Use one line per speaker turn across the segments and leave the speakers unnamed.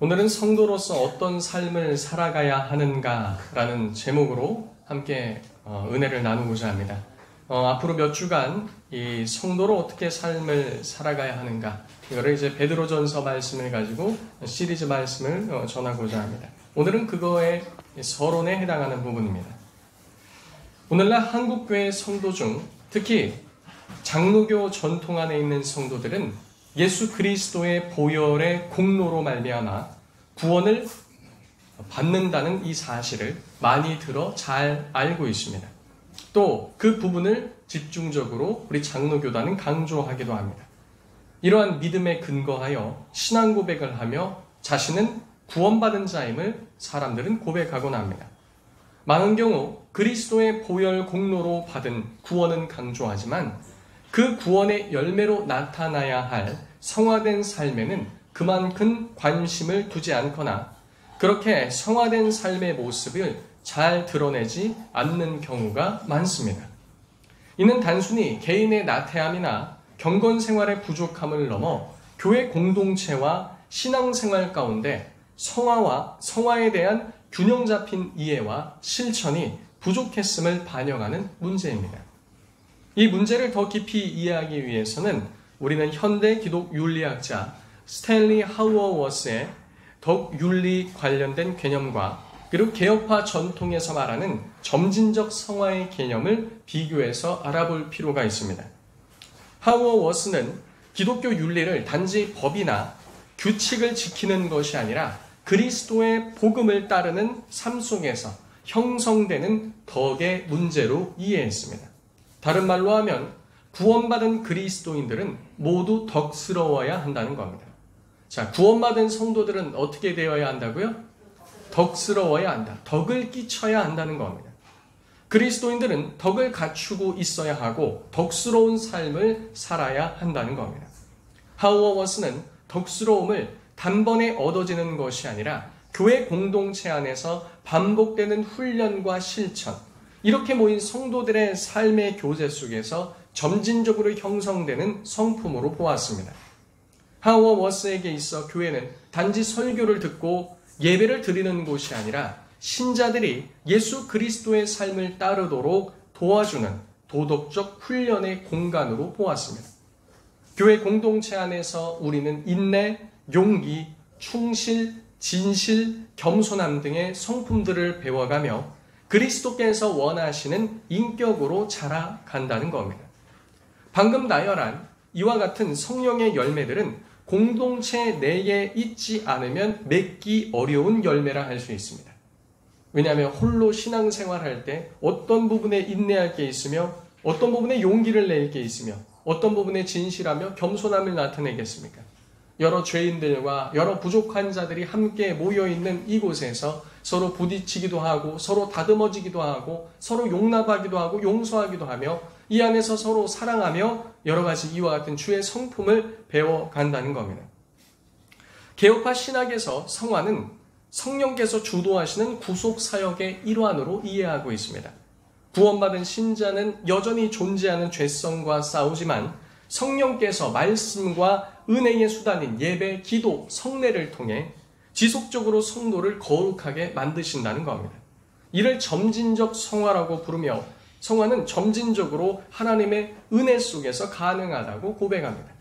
오늘은 성도로서 어떤 삶을 살아가야 하는가라는 제목으로 함께 은혜를 나누고자 합니다. 앞으로 몇 주간 이 성도로 어떻게 삶을 살아가야 하는가, 이거를 이제 베드로전서 말씀을 가지고 시리즈 말씀을 전하고자 합니다. 오늘은 그거의 서론에 해당하는 부분입니다. 오늘날 한국교회 성도 중 특히 장로교 전통 안에 있는 성도들은 예수 그리스도의 보혈의 공로로 말미암아 구원을 받는다는 이 사실을 많이 들어 잘 알고 있습니다. 또 그 부분을 집중적으로 우리 장로교단은 강조하기도 합니다. 이러한 믿음에 근거하여 신앙 고백을 하며 자신은 구원받은 자임을 사람들은 고백하곤 합니다. 많은 경우 그리스도의 보혈 공로로 받은 구원은 강조하지만 그 구원의 열매로 나타나야 할 성화된 삶에는 그만큼 관심을 두지 않거나 그렇게 성화된 삶의 모습을 잘 드러내지 않는 경우가 많습니다. 이는 단순히 개인의 나태함이나 경건 생활의 부족함을 넘어 교회 공동체와 신앙생활 가운데 성화에 대한 균형 잡힌 이해와 실천이 부족했음을 반영하는 문제입니다. 이 문제를 더 깊이 이해하기 위해서는 우리는 현대 기독 윤리학자 스탠리 하우어워스의 덕윤리 관련된 개념과 그리고 개혁파 전통에서 말하는 점진적 성화의 개념을 비교해서 알아볼 필요가 있습니다. 하우어워스는 기독교 윤리를 단지 법이나 규칙을 지키는 것이 아니라 그리스도의 복음을 따르는 삶 속에서 형성되는 덕의 문제로 이해했습니다. 다른 말로 하면 구원받은 그리스도인들은 모두 덕스러워야 한다는 겁니다. 자, 구원받은 성도들은 어떻게 되어야 한다고요? 덕스러워야 한다. 덕을 끼쳐야 한다는 겁니다. 그리스도인들은 덕을 갖추고 있어야 하고 덕스러운 삶을 살아야 한다는 겁니다. 하우어워스는 덕스러움을 단번에 얻어지는 것이 아니라 교회 공동체 안에서 반복되는 훈련과 실천, 이렇게 모인 성도들의 삶의 교제 속에서 점진적으로 형성되는 성품으로 보았습니다. 하우어워스에게 있어 교회는 단지 설교를 듣고 예배를 드리는 곳이 아니라 신자들이 예수 그리스도의 삶을 따르도록 도와주는 도덕적 훈련의 공간으로 보았습니다. 교회 공동체 안에서 우리는 인내, 용기, 충실, 진실, 겸손함 등의 성품들을 배워가며 그리스도께서 원하시는 인격으로 자라간다는 겁니다. 방금 나열한 이와 같은 성령의 열매들은 공동체 내에 있지 않으면 맺기 어려운 열매라 할 수 있습니다. 왜냐하면 홀로 신앙생활할 때 어떤 부분에 인내할 게 있으며 어떤 부분에 용기를 낼 게 있으며 어떤 부분에 진실하며 겸손함을 나타내겠습니까? 여러 죄인들과 여러 부족한 자들이 함께 모여있는 이곳에서 서로 부딪히기도 하고 서로 다듬어지기도 하고 서로 용납하기도 하고 용서하기도 하며 이 안에서 서로 사랑하며 여러 가지 이와 같은 주의 성품을 배워간다는 겁니다. 개혁파 신학에서 성화는 성령께서 주도하시는 구속사역의 일환으로 이해하고 있습니다. 구원받은 신자는 여전히 존재하는 죄성과 싸우지만 성령께서 말씀과 은혜의 수단인 예배, 기도, 성례를 통해 지속적으로 성도를 거룩하게 만드신다는 겁니다. 이를 점진적 성화라고 부르며 성화는 점진적으로 하나님의 은혜 속에서 가능하다고 고백합니다.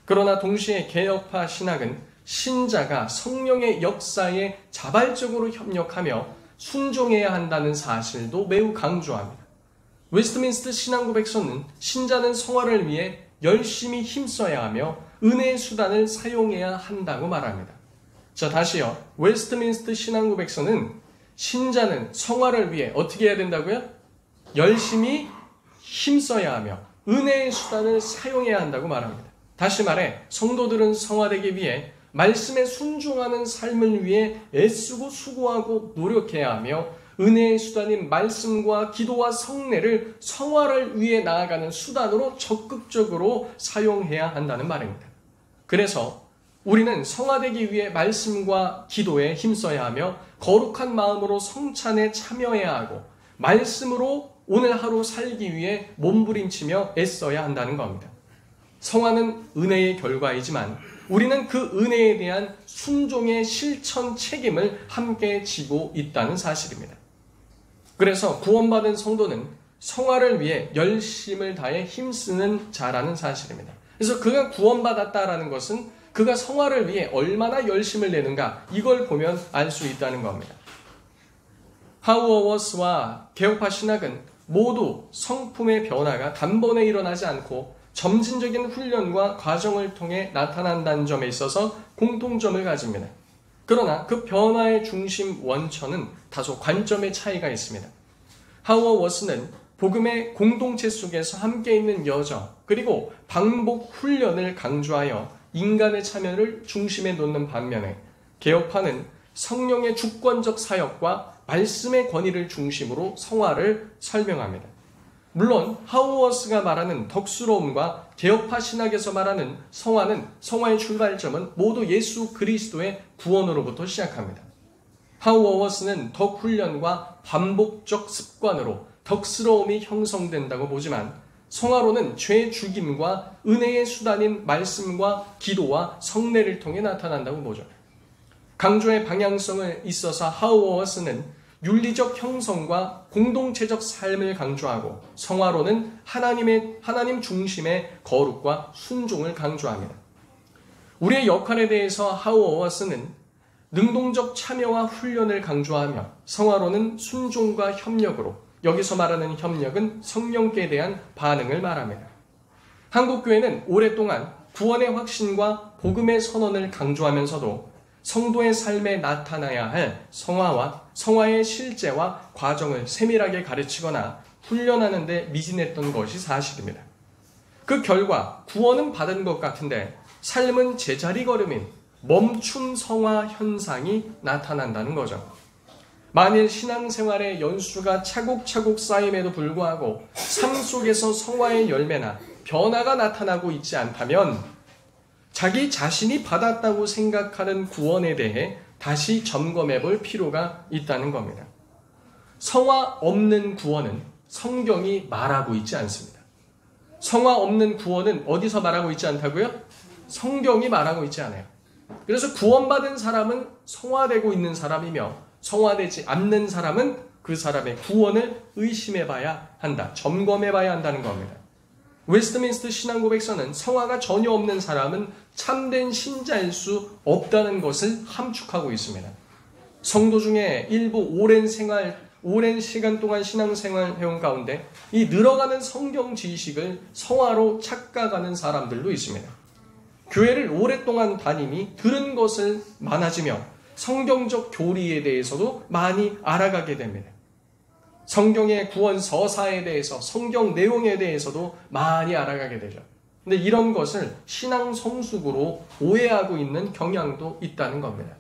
그러나 동시에 개혁파 신학은 신자가 성령의 역사에 자발적으로 협력하며 순종해야 한다는 사실도 매우 강조합니다. 웨스트민스터 신앙고백서는 신자는 성화를 위해 열심히 힘써야 하며 은혜의 수단을 사용해야 한다고 말합니다. 자, 다시요. 웨스트민스터 신앙고백서는 신자는 성화를 위해 어떻게 해야 된다고요? 열심히 힘써야 하며 은혜의 수단을 사용해야 한다고 말합니다. 다시 말해 성도들은 성화되기 위해 말씀에 순종하는 삶을 위해 애쓰고 수고하고 노력해야 하며 은혜의 수단인 말씀과 기도와 성례를 성화를 위해 나아가는 수단으로 적극적으로 사용해야 한다는 말입니다. 그래서 우리는 성화되기 위해 말씀과 기도에 힘써야 하며 거룩한 마음으로 성찬에 참여해야 하고 말씀으로 오늘 하루 살기 위해 몸부림치며 애써야 한다는 겁니다. 성화는 은혜의 결과이지만 우리는 그 은혜에 대한 순종의 실천 책임을 함께 지고 있다는 사실입니다. 그래서 구원받은 성도는 성화를 위해 열심을 다해 힘쓰는 자라는 사실입니다. 그래서 그가 구원받았다라는 것은 그가 성화를 위해 얼마나 열심을 내는가, 이걸 보면 알 수 있다는 겁니다. 하우어워스와 개혁파 신학은 모두 성품의 변화가 단번에 일어나지 않고 점진적인 훈련과 과정을 통해 나타난다는 점에 있어서 공통점을 가집니다. 그러나 그 변화의 중심 원천은 다소 관점의 차이가 있습니다. 하우어워스는 복음의 공동체 속에서 함께 있는 여정, 그리고 반복 훈련을 강조하여 인간의 참여를 중심에 놓는 반면에, 개혁파는 성령의 주권적 사역과 말씀의 권위를 중심으로 성화를 설명합니다. 물론 하우어스가 말하는 덕스러움과 개혁파 신학에서 말하는 성화는, 성화의 출발점은 모두 예수 그리스도의 구원으로부터 시작합니다. 하우어워스는 덕 훈련과 반복적 습관으로 덕스러움이 형성된다고 보지만, 성화로는 죄 죽임과 은혜의 수단인 말씀과 기도와 성례를 통해 나타난다고 보죠. 강조의 방향성을 있어서 하우어워스는 윤리적 형성과 공동체적 삶을 강조하고, 성화로는 하나님 중심의 거룩과 순종을 강조합니다. 우리의 역할에 대해서 하우어워스는 능동적 참여와 훈련을 강조하며, 성화로는 순종과 협력으로, 여기서 말하는 협력은 성령께 대한 반응을 말합니다. 한국교회는 오랫동안 구원의 확신과 복음의 선언을 강조하면서도 성도의 삶에 나타나야 할 성화의 실제와 과정을 세밀하게 가르치거나 훈련하는 데 미진했던 것이 사실입니다. 그 결과 구원은 받은 것 같은데 삶은 제자리 걸음인 멈춤 성화 현상이 나타난다는 거죠. 만일 신앙생활의 연수가 차곡차곡 쌓임에도 불구하고 삶 속에서 성화의 열매나 변화가 나타나고 있지 않다면 자기 자신이 받았다고 생각하는 구원에 대해 다시 점검해 볼 필요가 있다는 겁니다. 성화 없는 구원은 성경이 말하고 있지 않습니다. 성화 없는 구원은 어디서 말하고 있지 않다고요? 성경이 말하고 있지 않아요. 그래서 구원받은 사람은 성화되고 있는 사람이며, 성화되지 않는 사람은 그 사람의 구원을 의심해 봐야 한다, 점검해 봐야 한다는 겁니다. 웨스트민스터 신앙고백서는 성화가 전혀 없는 사람은 참된 신자일 수 없다는 것을 함축하고 있습니다. 성도 중에 일부 오랜 시간 동안 신앙생활 해온 가운데 이 늘어가는 성경 지식을 성화로 착각하는 사람들도 있습니다. 교회를 오랫동안 다니니 들은 것을 많아지며 성경적 교리에 대해서도 많이 알아가게 됩니다. 성경의 구원 서사에 대해서, 성경 내용에 대해서도 많이 알아가게 되죠. 근데 이런 것을 신앙 성숙으로 오해하고 있는 경향도 있다는 겁니다.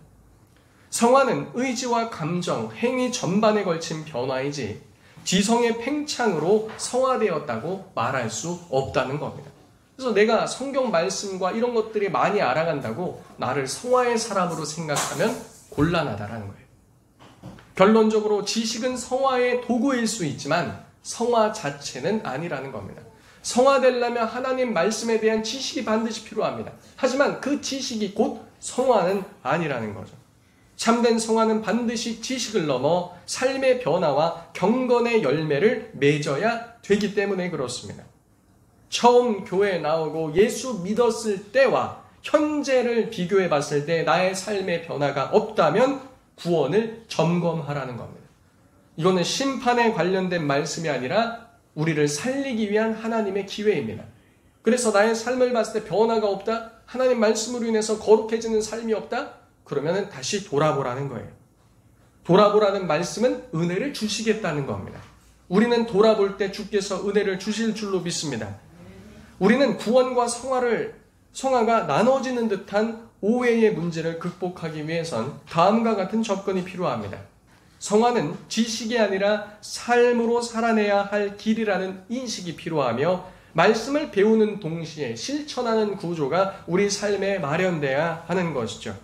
성화는 의지와 감정, 행위 전반에 걸친 변화이지 지성의 팽창으로 성화되었다고 말할 수 없다는 겁니다. 그래서 내가 성경 말씀과 이런 것들이 많이 알아간다고 나를 성화의 사람으로 생각하면 곤란하다라는 거예요. 결론적으로 지식은 성화의 도구일 수 있지만 성화 자체는 아니라는 겁니다. 성화되려면 하나님 말씀에 대한 지식이 반드시 필요합니다. 하지만 그 지식이 곧 성화는 아니라는 거죠. 참된 성화는 반드시 지식을 넘어 삶의 변화와 경건의 열매를 맺어야 되기 때문에 그렇습니다. 처음 교회에 나오고 예수 믿었을 때와 현재를 비교해 봤을 때 나의 삶의 변화가 없다면 구원을 점검하라는 겁니다. 이거는 심판에 관련된 말씀이 아니라 우리를 살리기 위한 하나님의 기회입니다. 그래서 나의 삶을 봤을 때 변화가 없다? 하나님 말씀으로 인해서 거룩해지는 삶이 없다? 그러면 다시 돌아보라는 거예요. 돌아보라는 말씀은 은혜를 주시겠다는 겁니다. 우리는 돌아볼 때 주께서 은혜를 주실 줄로 믿습니다. 우리는 구원과 성화가 나눠지는 듯한 오해의 문제를 극복하기 위해선 다음과 같은 접근이 필요합니다. 성화는 지식이 아니라 삶으로 살아내야 할 길이라는 인식이 필요하며, 말씀을 배우는 동시에 실천하는 구조가 우리 삶에 마련돼야 하는 것이죠.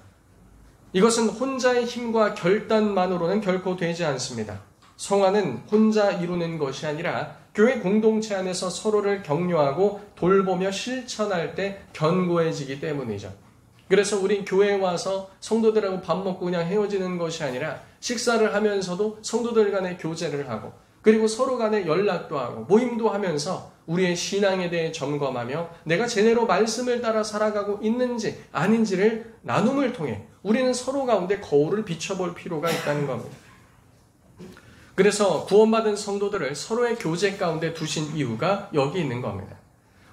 이것은 혼자의 힘과 결단만으로는 결코 되지 않습니다. 성화는 혼자 이루는 것이 아니라 교회 공동체 안에서 서로를 격려하고 돌보며 실천할 때 견고해지기 때문이죠. 그래서 우리 교회에 와서 성도들하고 밥 먹고 그냥 헤어지는 것이 아니라 식사를 하면서도 성도들 간의 교제를 하고 그리고 서로 간에 연락도 하고 모임도 하면서 우리의 신앙에 대해 점검하며 내가 제대로 말씀을 따라 살아가고 있는지 아닌지를 나눔을 통해 우리는 서로 가운데 거울을 비춰볼 필요가 있다는 겁니다. 그래서 구원받은 성도들을 서로의 교제 가운데 두신 이유가 여기 있는 겁니다.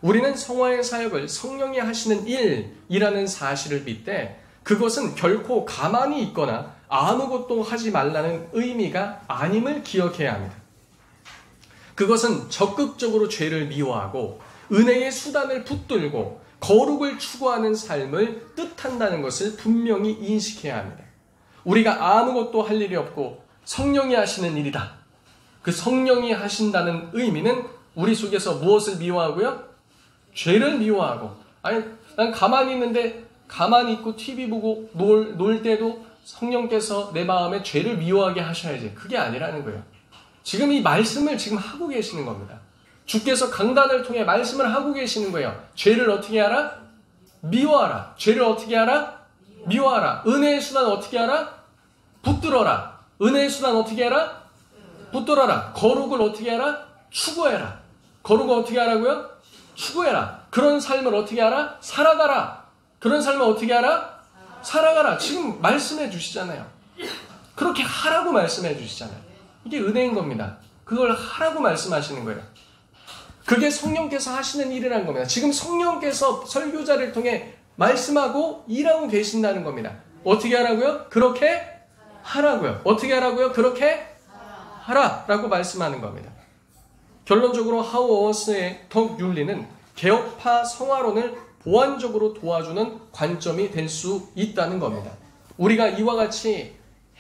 우리는 성화의 사역을 성령이 하시는 일이라는 사실을 믿되 그것은 결코 가만히 있거나 아무것도 하지 말라는 의미가 아님을 기억해야 합니다. 그것은 적극적으로 죄를 미워하고 은혜의 수단을 붙들고 거룩을 추구하는 삶을 뜻한다는 것을 분명히 인식해야 합니다. 우리가 아무것도 할 일이 없고 성령이 하시는 일이다. 그 성령이 하신다는 의미는 우리 속에서 무엇을 미워하고요? 죄를 미워하고, 아니 난 가만히 있는데 가만히 있고 TV 보고 놀 때도 성령께서 내 마음에 죄를 미워하게 하셔야지. 그게 아니라는 거예요. 지금 이 말씀을 지금 하고 계시는 겁니다. 주께서 강단을 통해 말씀을 하고 계시는 거예요. 죄를 어떻게 하라? 미워하라. 죄를 어떻게 하라? 미워하라. 은혜의 수단 어떻게 하라? 붙들어라. 은혜의 수단 어떻게 하라? 붙들어라. 거룩을 어떻게 하라? 추구해라. 거룩을 어떻게 하라고요? 추구해라. 그런 삶을 어떻게 하라? 살아가라. 그런 삶을 어떻게 하라? 살아가라. 지금 말씀해 주시잖아요. 그렇게 하라고 말씀해 주시잖아요. 이게 은혜인 겁니다. 그걸 하라고 말씀하시는 거예요. 그게 성령께서 하시는 일이라는 겁니다. 지금 성령께서 설교자를 통해 말씀하고 일하고 계신다는 겁니다. 어떻게 하라고요? 그렇게 하라고요. 어떻게 하라고요? 그렇게 하라라고 말씀하는 겁니다. 결론적으로 하우어스의 덕윤리는 개혁파 성화론을 보완적으로 도와주는 관점이 될 수 있다는 겁니다. 우리가 이와 같이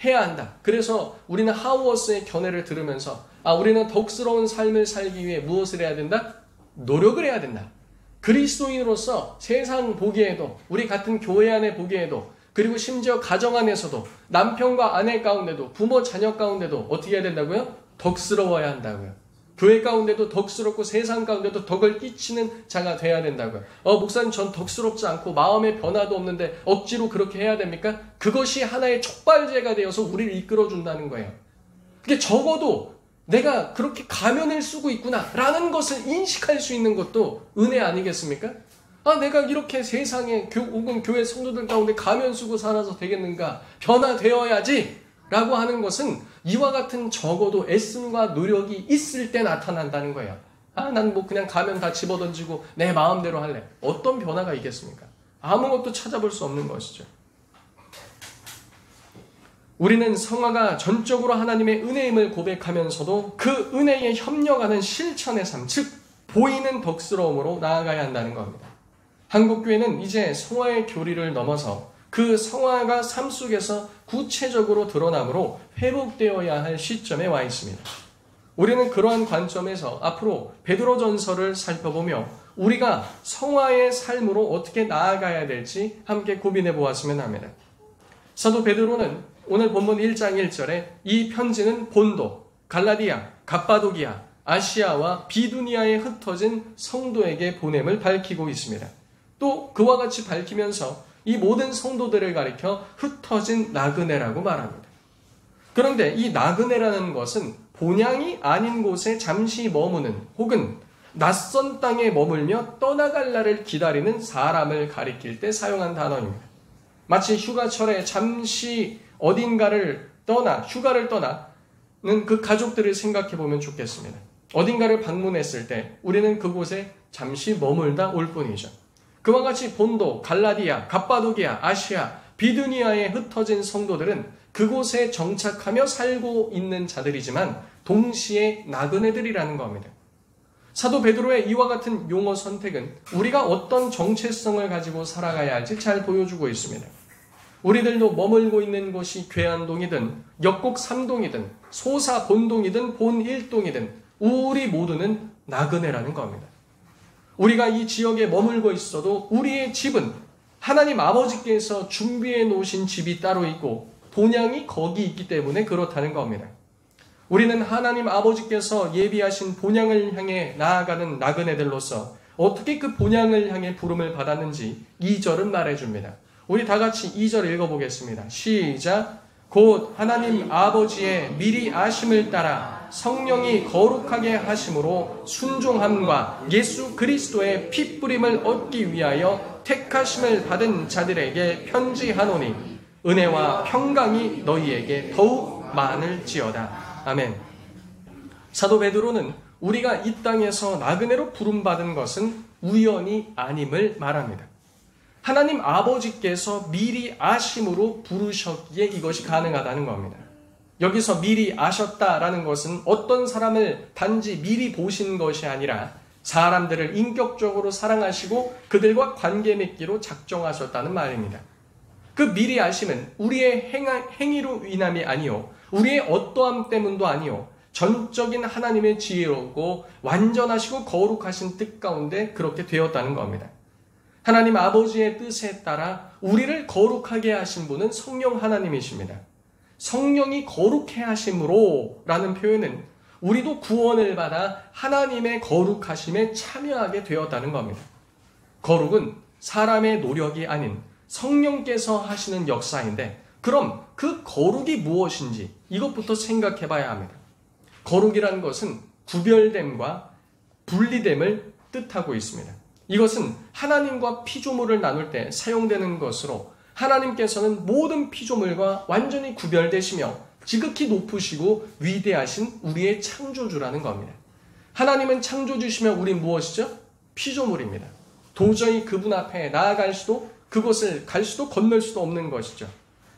해야 한다. 그래서 우리는 하우어스의 견해를 들으면서 우리는 덕스러운 삶을 살기 위해 무엇을 해야 된다? 노력을 해야 된다. 그리스도인으로서 세상 보기에도 우리 같은 교회 안에 보기에도 그리고 심지어 가정 안에서도 남편과 아내 가운데도 부모 자녀 가운데도 어떻게 해야 된다고요? 덕스러워야 한다고요. 교회 가운데도 덕스럽고 세상 가운데도 덕을 끼치는 자가 돼야 된다고요. 목사님 전 덕스럽지 않고 마음의 변화도 없는데 억지로 그렇게 해야 됩니까? 그것이 하나의 촉발제가 되어서 우리를 이끌어준다는 거예요. 그게 적어도 내가 그렇게 가면을 쓰고 있구나 라는 것을 인식할 수 있는 것도 은혜 아니겠습니까? 내가 이렇게 세상에 혹은 교회 성도들 가운데 가면 쓰고 살아서 되겠는가? 변화되어야지 라고 하는 것은 이와 같은 적어도 애씀과 노력이 있을 때 나타난다는 거예요. 난 뭐 그냥 가면 다 집어던지고 내 마음대로 할래. 어떤 변화가 있겠습니까? 아무것도 찾아볼 수 없는 것이죠. 우리는 성화가 전적으로 하나님의 은혜임을 고백하면서도 그 은혜에 협력하는 실천의 삶, 즉 보이는 덕스러움으로 나아가야 한다는 겁니다. 한국교회는 이제 성화의 교리를 넘어서 그 성화가 삶 속에서 구체적으로 드러남으로 회복되어야 할 시점에 와 있습니다. 우리는 그러한 관점에서 앞으로 베드로전서를 살펴보며 우리가 성화의 삶으로 어떻게 나아가야 될지 함께 고민해 보았으면 합니다. 사도 베드로는 오늘 본문 1장 1절에 이 편지는 본도, 갈라디아, 갑바도기아, 아시아와 비두니아에 흩어진 성도에게 보냄을 밝히고 있습니다. 또 그와 같이 밝히면서 이 모든 성도들을 가리켜 흩어진 나그네라고 말합니다. 그런데 이 나그네라는 것은 본향이 아닌 곳에 잠시 머무는 혹은 낯선 땅에 머물며 떠나갈 날을 기다리는 사람을 가리킬 때 사용한 단어입니다. 마치 휴가철에 잠시 어딘가를 떠나 휴가를 떠나는 그 가족들을 생각해 보면 좋겠습니다. 어딘가를 방문했을 때 우리는 그곳에 잠시 머물다 올 뿐이죠. 그와 같이 본도, 갈라디아, 갑바도기아, 아시아, 비두니아에 흩어진 성도들은 그곳에 정착하며 살고 있는 자들이지만 동시에 나그네들이라는 겁니다. 사도 베드로의 이와 같은 용어 선택은 우리가 어떤 정체성을 가지고 살아가야 할지 잘 보여주고 있습니다. 우리들도 머물고 있는 곳이 괴안동이든 역곡 3동이든 소사 본동이든 본 1동이든 우리 모두는 나그네라는 겁니다. 우리가 이 지역에 머물고 있어도 우리의 집은 하나님 아버지께서 준비해 놓으신 집이 따로 있고 본향이 거기 있기 때문에 그렇다는 겁니다. 우리는 하나님 아버지께서 예비하신 본향을 향해 나아가는 나그네들로서 어떻게 그 본향을 향해 부름을 받았는지 2절은 말해줍니다. 우리 다 같이 2절 읽어보겠습니다. 시작. 곧 하나님 아버지의 미리 아심을 따라 성령이 거룩하게 하심으로 순종함과 예수 그리스도의 핏부림을 얻기 위하여 택하심을 받은 자들에게 편지하노니 은혜와 평강이 너희에게 더욱 많을지어다. 아멘. 사도 베드로는 우리가 이 땅에서 나그네로 부름받은 것은 우연이 아님을 말합니다. 하나님 아버지께서 미리 아심으로 부르셨기에 이것이 가능하다는 겁니다. 여기서 미리 아셨다라는 것은 어떤 사람을 단지 미리 보신 것이 아니라 사람들을 인격적으로 사랑하시고 그들과 관계 맺기로 작정하셨다는 말입니다. 그 미리 아심은 우리의 행위로 인함이 아니요 우리의 어떠함 때문도 아니요 전적인 하나님의 지혜롭고 완전하시고 거룩하신 뜻 가운데 그렇게 되었다는 겁니다. 하나님 아버지의 뜻에 따라 우리를 거룩하게 하신 분은 성령 하나님이십니다. 성령이 거룩해 하심으로 라는 표현은 우리도 구원을 받아 하나님의 거룩하심에 참여하게 되었다는 겁니다. 거룩은 사람의 노력이 아닌 성령께서 하시는 역사인데 그럼 그 거룩이 무엇인지 이것부터 생각해 봐야 합니다. 거룩이라는 것은 구별됨과 분리됨을 뜻하고 있습니다. 이것은 하나님과 피조물을 나눌 때 사용되는 것으로 하나님께서는 모든 피조물과 완전히 구별되시며 지극히 높으시고 위대하신 우리의 창조주라는 겁니다. 하나님은 창조주시며 우린 무엇이죠? 피조물입니다. 도저히 그분 앞에 나아갈 수도 그곳을 갈 수도 건널 수도 없는 것이죠.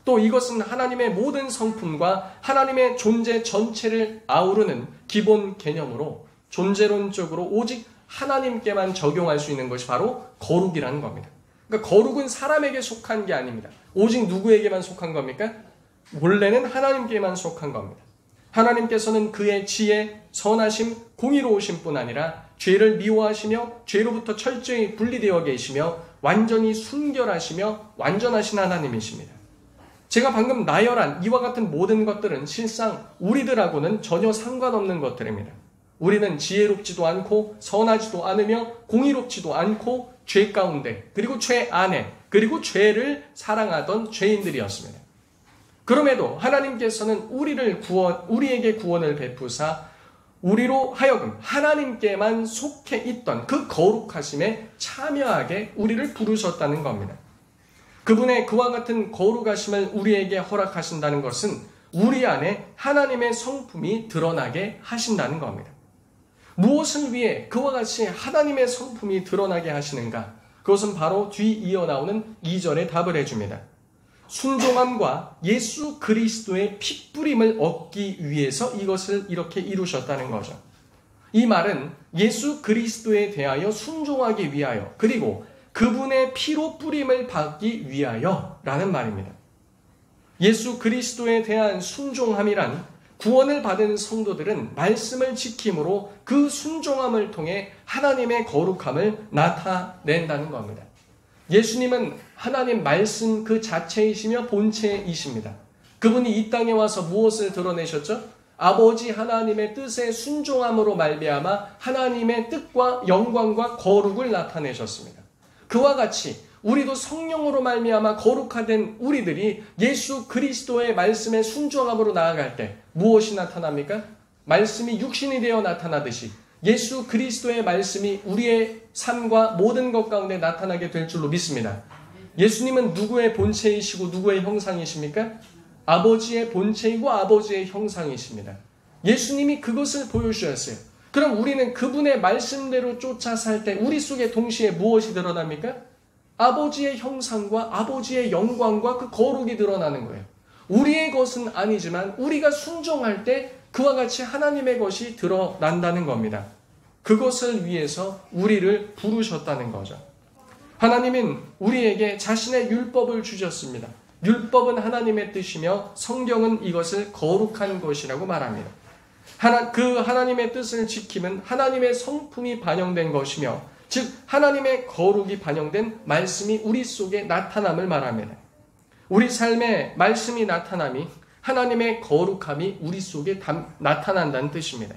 또 이것은 하나님의 모든 성품과 하나님의 존재 전체를 아우르는 기본 개념으로 존재론적으로 오직 하나님께만 적용할 수 있는 것이 바로 거룩이라는 겁니다. 그러니까 거룩은 사람에게 속한 게 아닙니다. 오직 누구에게만 속한 겁니까? 원래는 하나님께만 속한 겁니다. 하나님께서는 그의 지혜, 선하심, 공의로우심 뿐 아니라 죄를 미워하시며 죄로부터 철저히 분리되어 계시며 완전히 순결하시며 완전하신 하나님이십니다. 제가 방금 나열한 이와 같은 모든 것들은 실상 우리들하고는 전혀 상관없는 것들입니다. 우리는 지혜롭지도 않고 선하지도 않으며 공의롭지도 않고 죄 가운데 그리고 죄 안에 그리고 죄를 사랑하던 죄인들이었습니다. 그럼에도 하나님께서는 우리에게 구원을 베푸사 우리로 하여금 하나님께만 속해 있던 그 거룩하심에 참여하게 우리를 부르셨다는 겁니다. 그분의 그와 같은 거룩하심을 우리에게 허락하신다는 것은 우리 안에 하나님의 성품이 드러나게 하신다는 겁니다. 무엇을 위해 그와 같이 하나님의 성품이 드러나게 하시는가? 그것은 바로 뒤 이어나오는 2절에 답을 해줍니다. 순종함과 예수 그리스도의 핏부림을 얻기 위해서 이것을 이렇게 이루셨다는 거죠. 이 말은 예수 그리스도에 대하여 순종하기 위하여 그리고 그분의 피로 뿌림을 받기 위하여 라는 말입니다. 예수 그리스도에 대한 순종함이란 구원을 받은 성도들은 말씀을 지킴으로 그 순종함을 통해 하나님의 거룩함을 나타낸다는 겁니다. 예수님은 하나님 말씀 그 자체이시며 본체이십니다. 그분이 이 땅에 와서 무엇을 드러내셨죠? 아버지 하나님의 뜻에 순종함으로 말미암아 하나님의 뜻과 영광과 거룩을 나타내셨습니다. 그와 같이 우리도 성령으로 말미암아 거룩화된 우리들이 예수 그리스도의 말씀에 순종함으로 나아갈 때 무엇이 나타납니까? 말씀이 육신이 되어 나타나듯이 예수 그리스도의 말씀이 우리의 삶과 모든 것 가운데 나타나게 될 줄로 믿습니다. 예수님은 누구의 본체이시고 누구의 형상이십니까? 아버지의 본체이고 아버지의 형상이십니다. 예수님이 그것을 보여주셨어요. 그럼 우리는 그분의 말씀대로 쫓아 살 때 우리 속에 동시에 무엇이 드러납니까? 아버지의 형상과 아버지의 영광과 그 거룩이 드러나는 거예요. 우리의 것은 아니지만 우리가 순종할 때 그와 같이 하나님의 것이 드러난다는 겁니다. 그것을 위해서 우리를 부르셨다는 거죠. 하나님은 우리에게 자신의 율법을 주셨습니다. 율법은 하나님의 뜻이며 성경은 이것을 거룩한 것이라고 말합니다. 그 하나님의 뜻을 지킴은 하나님의 성품이 반영된 것이며 즉 하나님의 거룩이 반영된 말씀이 우리 속에 나타남을 말합니다. 우리 삶에 말씀이 나타남이 하나님의 거룩함이 우리 속에 나타난다는 뜻입니다.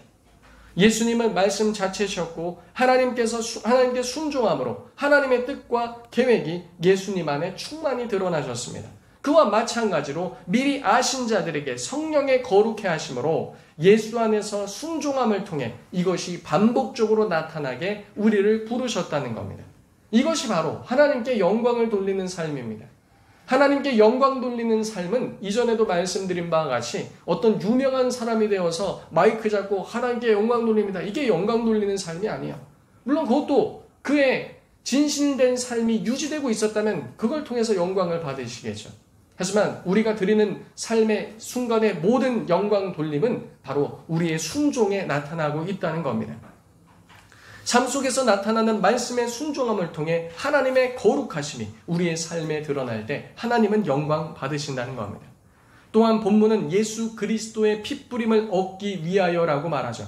예수님은 말씀 자체셨고 하나님께 순종함으로 하나님의 뜻과 계획이 예수님 안에 충만히 드러나셨습니다. 그와 마찬가지로 미리 아신 자들에게 성령의 거룩해 하심으로 예수 안에서 순종함을 통해 이것이 반복적으로 나타나게 우리를 부르셨다는 겁니다. 이것이 바로 하나님께 영광을 돌리는 삶입니다. 하나님께 영광 돌리는 삶은 이전에도 말씀드린 바와 같이 어떤 유명한 사람이 되어서 마이크 잡고 하나님께 영광 돌립니다. 이게 영광 돌리는 삶이 아니에요. 물론 그것도 그의 진실된 삶이 유지되고 있었다면 그걸 통해서 영광을 받으시겠죠. 하지만 우리가 드리는 삶의 순간의 모든 영광 돌림은 바로 우리의 순종에 나타나고 있다는 겁니다. 삶 속에서 나타나는 말씀의 순종함을 통해 하나님의 거룩하심이 우리의 삶에 드러날 때 하나님은 영광 받으신다는 겁니다. 또한 본문은 예수 그리스도의 핏부림을 얻기 위하여라고 말하죠.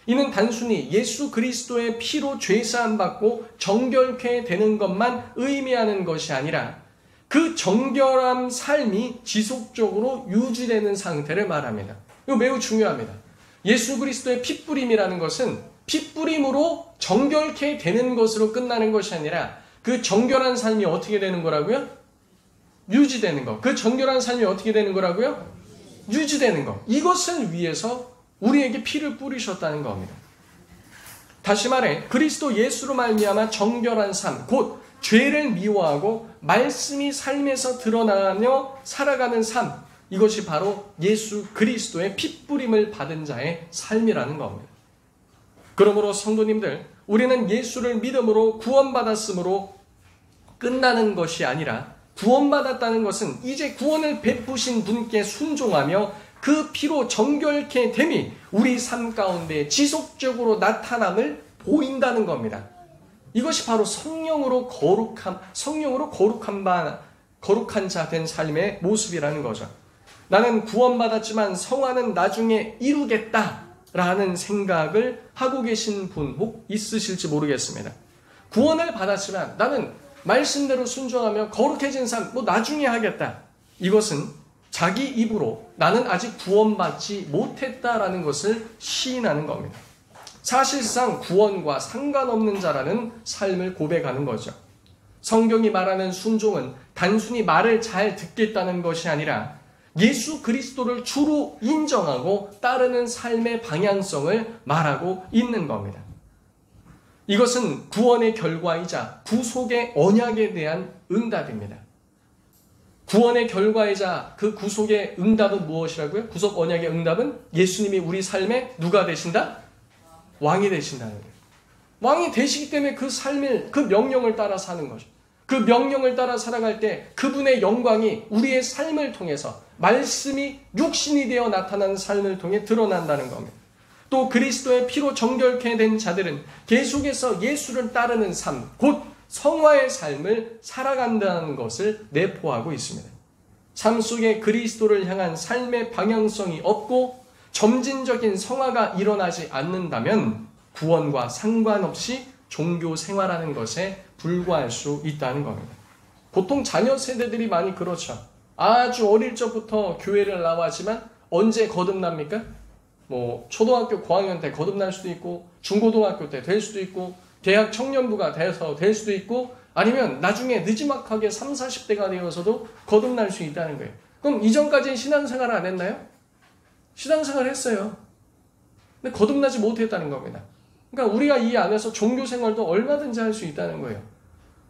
이는 단순히 예수 그리스도의 피로 죄사함 받고 정결케 되는 것만 의미하는 것이 아니라 그 정결한 삶이 지속적으로 유지되는 상태를 말합니다. 이거 매우 중요합니다. 예수 그리스도의 핏부림이라는 것은 핏부림으로 정결케 되는 것으로 끝나는 것이 아니라 그 정결한 삶이 어떻게 되는 거라고요? 유지되는 것. 그 정결한 삶이 어떻게 되는 거라고요? 유지되는 것. 이것을 위해서 우리에게 피를 뿌리셨다는 겁니다. 다시 말해 그리스도 예수로 말미암아 정결한 삶, 곧 죄를 미워하고 말씀이 삶에서 드러나며 살아가는 삶, 이것이 바로 예수 그리스도의 핏부림을 받은 자의 삶이라는 겁니다. 그러므로 성도님들, 우리는 예수를 믿음으로 구원받았으므로 끝나는 것이 아니라 구원받았다는 것은 이제 구원을 베푸신 분께 순종하며 그 피로 정결케 됨이 우리 삶 가운데 지속적으로 나타남을 보인다는 겁니다. 이것이 바로 성령으로 거룩한 자 된 삶의 모습이라는 거죠. 나는 구원받았지만 성화는 나중에 이루겠다라는 생각을 하고 계신 분 혹 있으실지 모르겠습니다. 구원을 받았지만 나는 말씀대로 순종하며 거룩해진 삶 나중에 하겠다. 이것은 자기 입으로 나는 아직 구원받지 못했다라는 것을 시인하는 겁니다. 사실상 구원과 상관없는 자라는 삶을 고백하는 거죠. 성경이 말하는 순종은 단순히 말을 잘 듣겠다는 것이 아니라 예수 그리스도를 주로 인정하고 따르는 삶의 방향성을 말하고 있는 겁니다. 이것은 구원의 결과이자 구속의 언약에 대한 응답입니다. 구원의 결과이자 그 구속의 응답은 무엇이라고요? 구속 언약의 응답은 예수님이 우리 삶에 누가 되신다? 왕이 되신다는 거예요. 왕이 되시기 때문에 그 삶을, 그 명령을 따라 사는 거죠. 그 명령을 따라 살아갈 때 그분의 영광이 우리의 삶을 통해서 말씀이 육신이 되어 나타나는 삶을 통해 드러난다는 겁니다. 또 그리스도의 피로 정결케 된 자들은 계속해서 예수를 따르는 삶, 곧 성화의 삶을 살아간다는 것을 내포하고 있습니다. 삶 속에 그리스도를 향한 삶의 방향성이 없고 점진적인 성화가 일어나지 않는다면 구원과 상관없이 종교 생활하는 것에 불과할 수 있다는 겁니다. 보통 자녀 세대들이 많이 그렇죠. 아주 어릴 적부터 교회를 나와지만 언제 거듭납니까? 초등학교 고학년 때 거듭날 수도 있고 중고등학교 때 될 수도 있고 대학 청년부가 돼서 될 수도 있고 아니면 나중에 느지막하게 30, 40대가 되어서도 거듭날 수 있다는 거예요. 그럼 이전까지는 신앙생활을 안 했나요? 신앙생활을 했어요. 근데 거듭나지 못했다는 겁니다. 그러니까 우리가 이 안에서 종교생활도 얼마든지 할 수 있다는 거예요.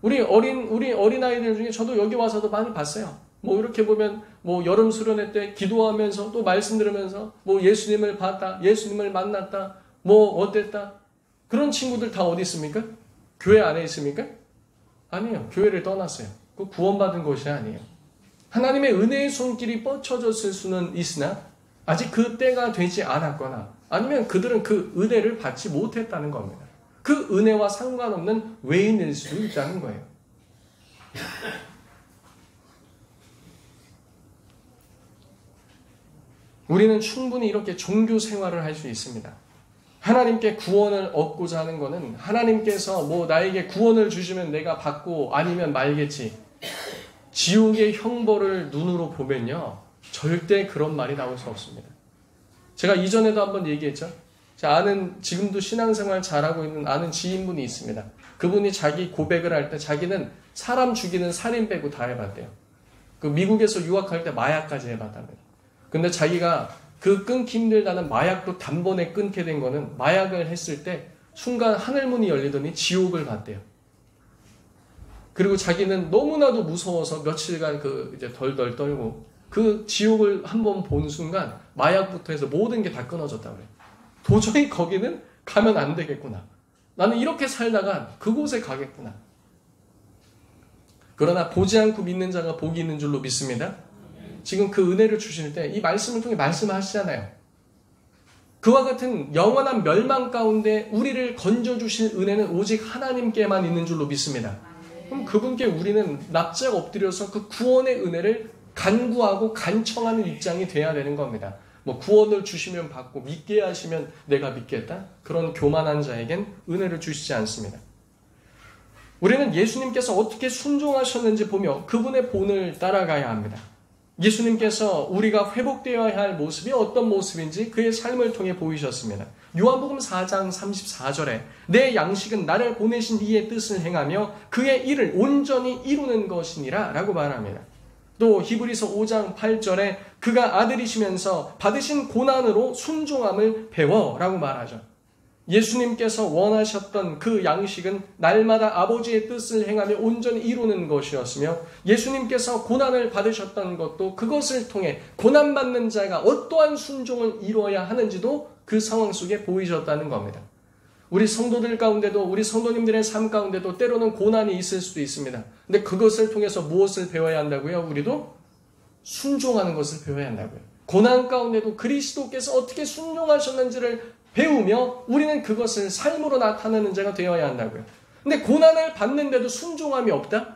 우리 어린아이들 중에 저도 여기 와서도 많이 봤어요. 이렇게 보면 여름 수련회 때 기도하면서 또 말씀 들으면서 예수님을 봤다, 예수님을 만났다, 어땠다. 그런 친구들 다 어디 있습니까? 교회 안에 있습니까? 아니에요. 교회를 떠났어요. 그 구원받은 것이 아니에요. 하나님의 은혜의 손길이 뻗쳐졌을 수는 있으나 아직 그 때가 되지 않았거나 아니면 그들은 그 은혜를 받지 못했다는 겁니다. 그 은혜와 상관없는 외인일 수도 있다는 거예요. 우리는 충분히 이렇게 종교 생활을 할 수 있습니다. 하나님께 구원을 얻고자 하는 것은 하나님께서 나에게 구원을 주시면 내가 받고 아니면 말겠지. 지옥의 형벌을 눈으로 보면요. 절대 그런 말이 나올 수 없습니다. 제가 이전에도 한번 얘기했죠. 지금도 신앙생활 잘하고 있는 아는 지인분이 있습니다. 그분이 자기 고백을 할 때 자기는 사람 죽이는 살인 빼고 다 해봤대요. 그 미국에서 유학할 때 마약까지 해봤답니다. 근데 자기가 그 끊기 힘들다는 마약도 단번에 끊게 된 거는 마약을 했을 때 순간 하늘문이 열리더니 지옥을 봤대요. 그리고 자기는 너무나도 무서워서 며칠간 이제 덜덜 떨고 그 지옥을 한번 본 순간 마약부터 해서 모든 게 다 끊어졌다고 그래요. 도저히 거기는 가면 안 되겠구나. 나는 이렇게 살다가 그곳에 가겠구나. 그러나 보지 않고 믿는 자가 복이 있는 줄로 믿습니다. 지금 그 은혜를 주실 때 이 말씀을 통해 말씀하시잖아요. 그와 같은 영원한 멸망 가운데 우리를 건져주실 은혜는 오직 하나님께만 있는 줄로 믿습니다. 그럼 그분께 우리는 납작 엎드려서 그 구원의 은혜를 간구하고 간청하는 입장이 돼야 되는 겁니다. 구원을 주시면 받고 믿게 하시면 내가 믿겠다? 그런 교만한 자에겐 은혜를 주시지 않습니다. 우리는 예수님께서 어떻게 순종하셨는지 보며 그분의 본을 따라가야 합니다. 예수님께서 우리가 회복되어야 할 모습이 어떤 모습인지 그의 삶을 통해 보이셨습니다. 요한복음 4장 34절에 내 양식은 나를 보내신 이의 뜻을 행하며 그의 일을 온전히 이루는 것이니라 라고 말합니다. 또 히브리서 5장 8절에 그가 아들이시면서 받으신 고난으로 순종함을 배워 라고 말하죠. 예수님께서 원하셨던 그 양식은 날마다 아버지의 뜻을 행하며 온전히 이루는 것이었으며 예수님께서 고난을 받으셨던 것도 그것을 통해 고난받는 자가 어떠한 순종을 이루어야 하는지도 그 상황 속에 보이셨다는 겁니다. 우리 성도들 가운데도 우리 성도님들의 삶 가운데도 때로는 고난이 있을 수도 있습니다. 근데 그것을 통해서 무엇을 배워야 한다고요? 우리도 순종하는 것을 배워야 한다고요. 고난 가운데도 그리스도께서 어떻게 순종하셨는지를 배우며 우리는 그것을 삶으로 나타내는 자가 되어야 한다고요. 근데 고난을 받는데도 순종함이 없다?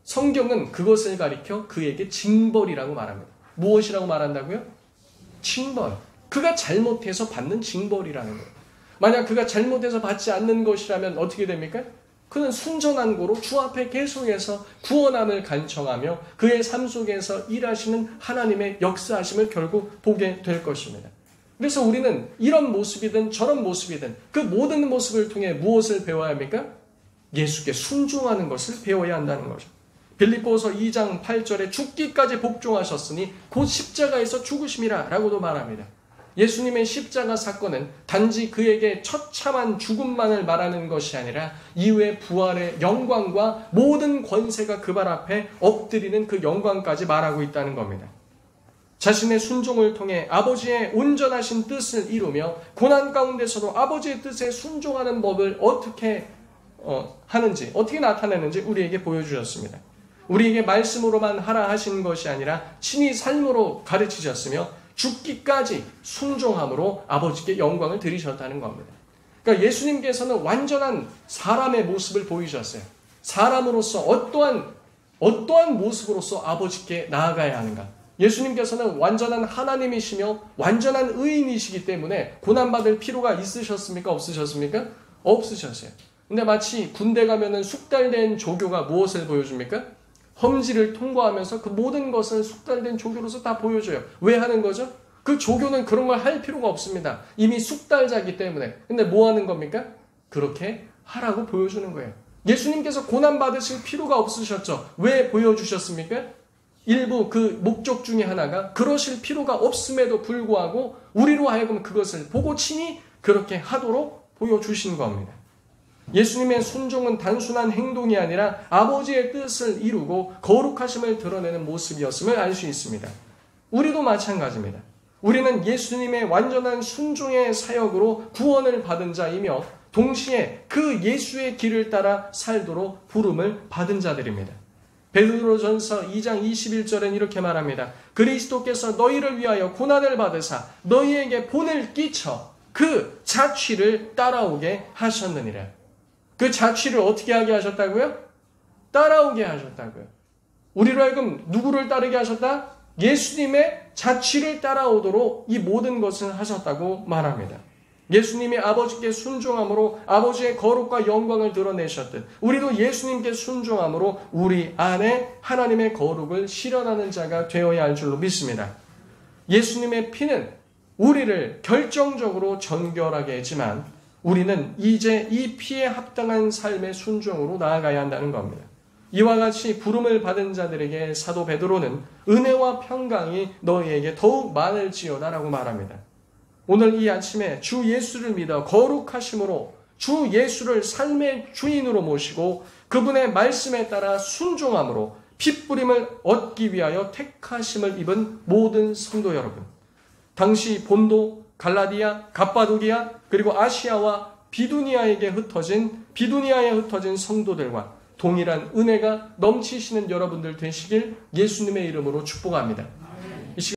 성경은 그것을 가리켜 그에게 징벌이라고 말합니다. 무엇이라고 말한다고요? 징벌. 그가 잘못해서 받는 징벌이라는 거예요. 만약 그가 잘못해서 받지 않는 것이라면 어떻게 됩니까? 그는 순전한 고로 주 앞에 계속해서 구원함을 간청하며 그의 삶 속에서 일하시는 하나님의 역사하심을 결국 보게 될 것입니다. 그래서 우리는 이런 모습이든 저런 모습이든 그 모든 모습을 통해 무엇을 배워야 합니까? 예수께 순종하는 것을 배워야 한다는 거죠. 빌립보서 2장 8절에 죽기까지 복종하셨으니 곧 십자가에서 죽으심이라 라고도 말합니다. 예수님의 십자가 사건은 단지 그에게 처참한 죽음만을 말하는 것이 아니라 이후의 부활의 영광과 모든 권세가 그 발 앞에 엎드리는 그 영광까지 말하고 있다는 겁니다. 자신의 순종을 통해 아버지의 온전하신 뜻을 이루며 고난 가운데서도 아버지의 뜻에 순종하는 법을 어떻게 하는지, 어떻게 나타내는지 우리에게 보여주셨습니다. 우리에게 말씀으로만 하라 하신 것이 아니라 친히 삶으로 가르치셨으며 죽기까지 순종함으로 아버지께 영광을 드리셨다는 겁니다. 그러니까 예수님께서는 완전한 사람의 모습을 보이셨어요. 사람으로서 어떠한 모습으로서 아버지께 나아가야 하는가. 예수님께서는 완전한 하나님이시며 완전한 의인이시기 때문에 고난받을 필요가 있으셨습니까? 없으셨습니까? 없으셨어요. 근데 마치 군대 가면은 숙달된 조교가 무엇을 보여줍니까? 험지를 통과하면서 그 모든 것을 숙달된 조교로서 다 보여줘요. 왜 하는 거죠? 그 조교는 그런 걸 할 필요가 없습니다. 이미 숙달자이기 때문에. 근데 뭐 하는 겁니까? 그렇게 하라고 보여주는 거예요. 예수님께서 고난받으실 필요가 없으셨죠. 왜 보여주셨습니까? 일부 그 목적 중에 하나가 그러실 필요가 없음에도 불구하고 우리로 하여금 그것을 보고 친히 그렇게 하도록 보여주신 겁니다. 예수님의 순종은 단순한 행동이 아니라 아버지의 뜻을 이루고 거룩하심을 드러내는 모습이었음을 알 수 있습니다. 우리도 마찬가지입니다. 우리는 예수님의 완전한 순종의 사역으로 구원을 받은 자이며 동시에 그 예수의 길을 따라 살도록 부름을 받은 자들입니다. 베드로전서 2장 21절엔 이렇게 말합니다. 그리스도께서 너희를 위하여 고난을 받으사 너희에게 본을 끼쳐 그 자취를 따라오게 하셨느니라. 그 자취를 어떻게 하게 하셨다고요? 따라오게 하셨다고요. 우리로 하여금 누구를 따르게 하셨다? 예수님의 자취를 따라오도록 이 모든 것을 하셨다고 말합니다. 예수님이 아버지께 순종함으로 아버지의 거룩과 영광을 드러내셨듯 우리도 예수님께 순종함으로 우리 안에 하나님의 거룩을 실현하는 자가 되어야 할 줄로 믿습니다. 예수님의 피는 우리를 결정적으로 정결하게 했지만 우리는 이제 이 피에 합당한 삶의 순종으로 나아가야 한다는 겁니다. 이와 같이 부름을 받은 자들에게 사도 베드로는 은혜와 평강이 너희에게 더욱 많을지어다라고 말합니다. 오늘 이 아침에 주 예수를 믿어 거룩하심으로 주 예수를 삶의 주인으로 모시고 그분의 말씀에 따라 순종함으로 핏부림을 얻기 위하여 택하심을 입은 모든 성도 여러분, 당시 본도, 갈라디아, 갑바도기아, 그리고 아시아와 비두니아에 흩어진 성도들과 동일한 은혜가 넘치시는 여러분들 되시길 예수님의 이름으로 축복합니다.